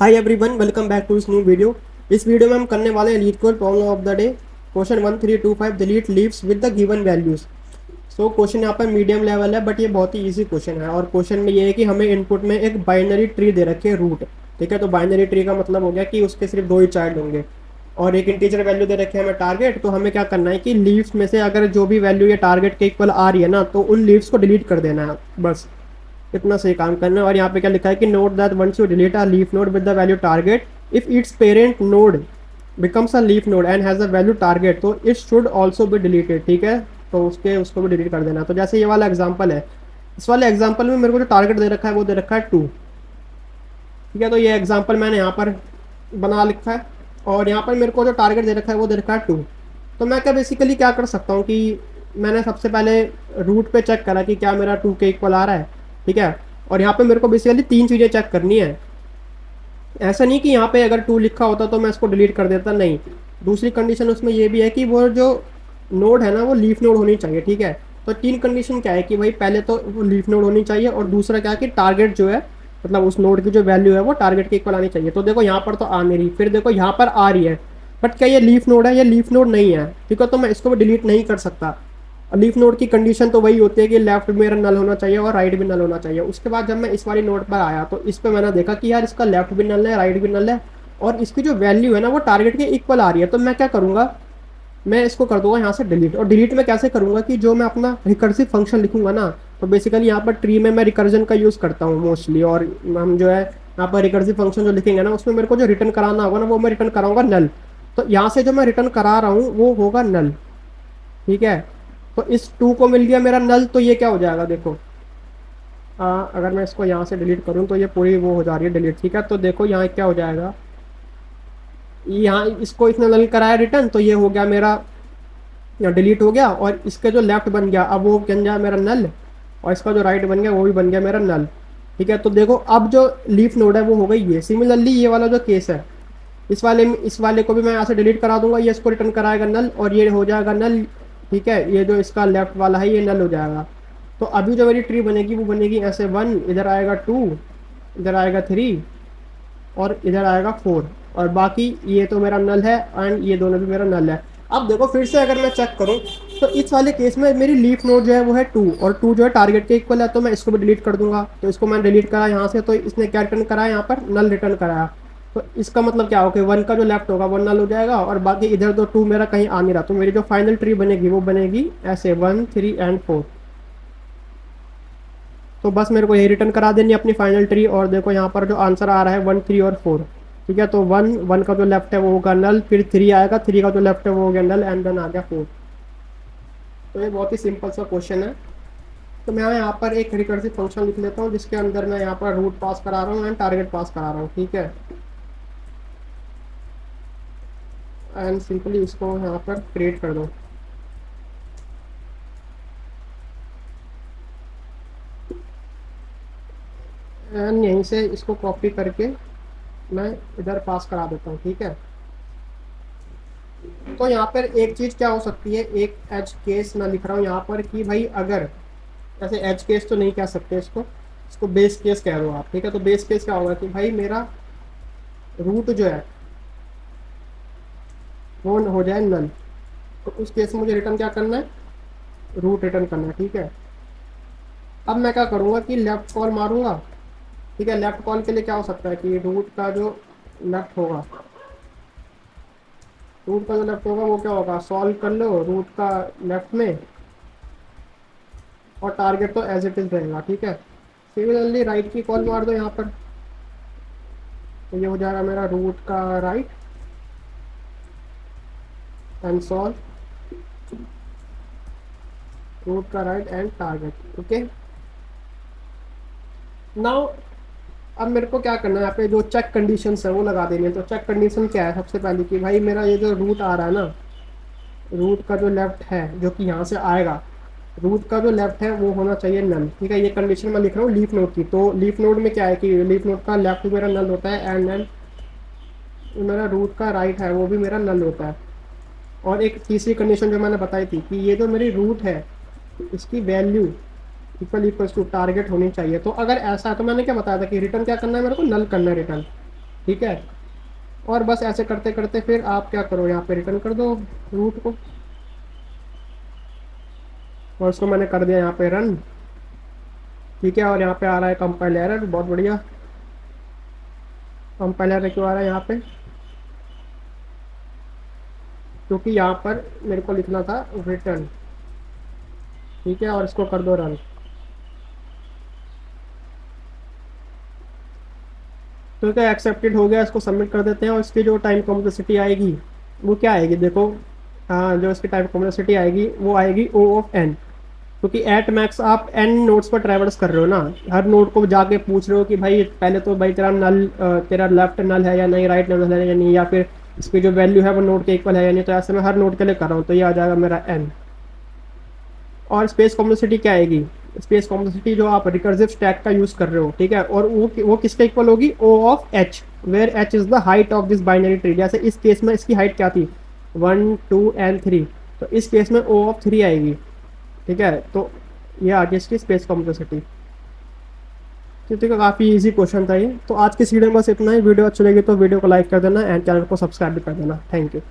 Hi everyone, welcome back to इस new video. इस video में हम करने वाले हैं LeetCode problem of the day. Question 1325 delete leaves with the given values. So question यहाँ पर मीडियम लेवल है, बट ये बहुत ही इजी क्वेश्चन है। और क्वेश्चन में ये है कि हमें इनपुट में एक बाइनरी ट्री दे रखी है, रूट। ठीक है, तो बाइनरी ट्री का मतलब हो गया कि उसके सिर्फ दो ही चाइल्ड होंगे और एक इंटीजर वैल्यू दे रखे है हमें टारगेट। तो हमें क्या करना है कि लीव्स में से अगर जो भी वैल्यू ये टारगेट के इक्वल आ रही है ना, तो उन लीव्स को डिलीट कर देना है, बस इतना सही काम करना है। और यहाँ पे क्या लिखा है कि note that once you delete a leaf node with the value target, if its parent node becomes a leaf node and has a value target, तो it should also be deleted. ठीक है, तो उसको भी डिलीट कर देना। तो जैसे ये वाला एग्जाम्पल है, इस वाले एग्जाम्पल में मेरे को जो टारगेट दे रखा है वो दे रखा है 2। ठीक है, तो ये एग्जाम्पल मैंने यहाँ पर बना लिखा है और यहाँ पर मेरे को जो टारगेट दे रखा है वो दे रखा है 2। तो मैं क्या बेसिकली क्या कर सकता हूँ कि मैंने सबसे पहले रूट पे चेक करा कि क्या मेरा 2 के इक्वल आ रहा है। ठीक है, और यहाँ पे मेरे को बेसिकली तीन चीज़ें चेक करनी है। ऐसा नहीं कि यहाँ पे अगर 2 लिखा होता तो मैं इसको डिलीट कर देता, नहीं। दूसरी कंडीशन उसमें ये भी है कि वो जो नोड है ना वो लीफ नोड होनी चाहिए। ठीक है, तो तीन कंडीशन क्या है कि भाई पहले तो वो लीफ नोड होनी चाहिए और दूसरा क्या है कि टारगेट जो है, मतलब उस नोड की जो वैल्यू है वो टारगेट के इक्वल आनी चाहिए। तो देखो यहाँ पर तो आ नहीं रही, फिर देखो यहाँ पर आ रही है, बट क्या ये लीफ नोड है? ये लीफ नोड नहीं है। ठीक है, तो मैं इसको भी डिलीट नहीं कर सकता। लीफ नोड की कंडीशन तो वही होती है कि लेफ्ट मेरा नल होना चाहिए और राइट भी नल होना चाहिए। उसके बाद जब मैं इस वाली नोड पर आया तो इस पर मैंने देखा कि यार इसका लेफ्ट भी नल है, राइट भी नल है, और इसकी जो वैल्यू है ना वो टारगेट के इक्वल आ रही है। तो मैं क्या करूँगा, मैं इसको कर दूंगा यहाँ से डिलीट। और डिलीट में कैसे करूँगा कि जो मैं अपना रिकर्सिव फंक्शन लिखूंगा ना, तो बेसिकली यहाँ पर ट्री में मैं रिकर्जन का यूज़ करता हूँ मोस्टली। और हम जो है यहाँ पर रिकर्सिव फंक्शन जो लिखेंगे ना, उसमें मेरे को जो रिटर्न कराना होगा ना वो मैं रिटर्न कराऊंगा नल। तो यहाँ से जो मैं रिटर्न करा रहा हूँ वो होगा नल। ठीक है, तो इस 2 को मिल गया मेरा नल। तो ये क्या हो जाएगा, देखो अगर मैं इसको यहाँ से डिलीट करूँ तो ये पूरी वो हो जा रही है डिलीट। ठीक है, तो देखो यहाँ क्या हो जाएगा, यहाँ इसको इसने नल कराया रिटर्न, तो ये हो गया मेरा डिलीट हो गया। और इसके जो लेफ्ट बन गया अब वो बन गया मेरा नल, और इसका जो राइट बन गया वो भी बन गया मेरा नल। ठीक है, तो देखो अब जो लीफ नोड है वो हो गई ये। सिमिलरली ये वाला जो केस है, इस वाले को भी मैं यहाँ से डिलीट करा दूंगा, ये इसको रिटर्न कराएगा नल और ये हो जाएगा नल। ठीक है, ये जो इसका लेफ्ट वाला है ये नल हो जाएगा। तो अभी जो मेरी ट्री बनेगी वो बनेगी ऐसे 1, इधर आएगा 2, इधर आएगा 3 और इधर आएगा 4। और बाकी ये तो मेरा नल है एंड ये दोनों भी मेरा नल है। अब देखो फिर से अगर मैं चेक करूँ तो इस वाले केस में मेरी लीफ नोड जो है वो है 2 और 2 जो है टारगेट के इक्वल है, तो मैं इसको भी डिलीट कर दूंगा। तो इसको मैंने डिलीट करा यहाँ से, तो इसने क्या रिटर्न कराया, यहाँ पर नल रिटर्न कराया। तो इसका मतलब क्या होगा, 1 का जो लेफ्ट होगा वो नल हो जाएगा और बाकी इधर तो 2 मेरा कहीं आ नहीं रहा। तो मेरी जो फाइनल ट्री बनेगी वो बनेगी ऐसे 1, 3 एंड 4। तो बस मेरे को ये रिटर्न करा देनी है अपनी फाइनल ट्री। और देखो यहाँ पर जो आंसर आ रहा है 1, 3 और 4। ठीक है, तो 1 का जो लेफ्ट है वो होगा नल, फिर 3 आएगा, 3 का जो लेफ्ट है वो हो गया नल एंड देन आ गया 4। तो ये बहुत ही सिंपल सा क्वेश्चन है। तो मैं यहाँ पर एक रिकर्सिव फंक्शन लिख लेता हूँ जिसके अंदर मैं यहाँ पर रूट पास करा रहा हूँ एंड टारगेट पास करा रहा हूँ। ठीक है, एंड सिंपली इसको यहाँ पर क्रिएट कर दो। एंड यहीं से इसको कॉपी करके मैं इधर पास करा देता हूँ। ठीक है, तो यहाँ पर एक चीज़ क्या हो सकती है, एक एज केस मैं लिख रहा हूँ यहाँ पर कि भाई अगर, ऐसे एज केस तो नहीं कह सकते इसको, इसको बेस केस कह दो आप। ठीक है, तो बेस केस क्या होगा कि भाई मेरा रूट जो है वो हो जाए नल। तो उस केस में मुझे रिटर्न क्या करना है, रूट रिटर्न करना है। ठीक है, अब मैं क्या करूँगा कि लेफ्ट कॉल मारूंगा। ठीक है, लेफ्ट कॉल के लिए क्या हो सकता है कि रूट का जो लेफ्ट होगा, रूट का जो लेफ्ट होगा वो क्या होगा, सॉल्व कर लो रूट का लेफ्ट में, और टारगेट तो एज इट इज रहेगा। ठीक है, सिमिलरली राइट की कॉल मार दो यहाँ पर, तो ये हो जाएगा मेरा रूट का राइट एंड सॉल्व रूट का right and target. Okay, now अब मेरे को क्या करना है, यहाँ पे जो चेक कंडीशंस है वो लगा देनी है। तो चेक कंडीशन क्या है, सबसे पहले कि भाई मेरा ये जो रूट आ रहा है ना, रूट का जो लेफ्ट है जो कि यहाँ से आएगा, रूट का जो लेफ्ट है वो होना चाहिए नल। ठीक है, ये कंडीशन मैं लिख रहा हूँ लीफ नोड की। तो लीफ नोड में क्या है कि लीफ नोड का लेफ्ट मेरा नल होता है एंड देन मेरा रूट का राइट है वो भी मेरा नल होता है। और एक तीसरी कंडीशन जो मैंने बताई थी कि ये जो मेरी रूट है इसकी वैल्यू इक्वल्स टू टारगेट होनी चाहिए। तो अगर ऐसा है तो मैंने क्या बताया था कि रिटर्न क्या करना है, मेरे को नल करना है रिटर्न। ठीक है। और बस ऐसे करते करते फिर आप क्या करो, यहाँ पे रिटर्न कर दो रूट को, और उसको मैंने कर दिया यहाँ पे रन। ठीक है, और यहाँ पे आ रहा है कंपाइल एरर, बहुत बढ़िया। कंपाइल एरर क्यों आ रहा है यहाँ पे, क्योंकि यहाँ पर मेरे को लिखना था रिटर्न। ठीक है, और इसको कर दो रन। तो क्या एक्सेप्टेड हो गया, इसको सबमिट कर देते हैं। और इसकी जो टाइम कॉम्प्लेक्सिटी आएगी वो क्या आएगी देखो, हाँ जो इसकी टाइम कॉम्प्लेक्सिटी आएगी वो आएगी ओ ऑफ एन, क्योंकि एट मैक्स आप एन नोड्स पर ट्रैवर्स कर रहे हो ना, हर नोड को जाके पूछ रहे हो कि भाई पहले तो भाई तेरा नल, तेरा लेफ्ट नल है या नहीं, राइट नल है या नहीं, या फिर इसकी जो वैल्यू है वो नोड के इक्वल है या नहीं। तो ऐसे मैं हर नोड के लिए कर रहा हूँ, तो ये आ जाएगा मेरा एन। और स्पेस कॉम्प्लेक्सिटी क्या आएगी, स्पेस कॉम्प्लेक्सिटी जो आप रिकर्सिव स्टैक का यूज कर रहे हो, ठीक है, और वो किसके इक्वल होगी, O of H, where H is the height of this binary tree. जैसे इस केस में इसकी हाइट क्या थी, 1 2 एंड 3, तो इस केस में ओ ऑफ 3 आएगी। ठीक है, तो ये आ गई इसकी स्पेस कॉम्प्लेक्सिटी। ठीक है, काफ़ी इजी क्वेश्चन था ये। तो आज की वीडियो में बस इतना ही। वीडियो अच्छी लगी तो वीडियो को लाइक कर देना एंड चैनल को सब्सक्राइब भी कर देना। Thank you.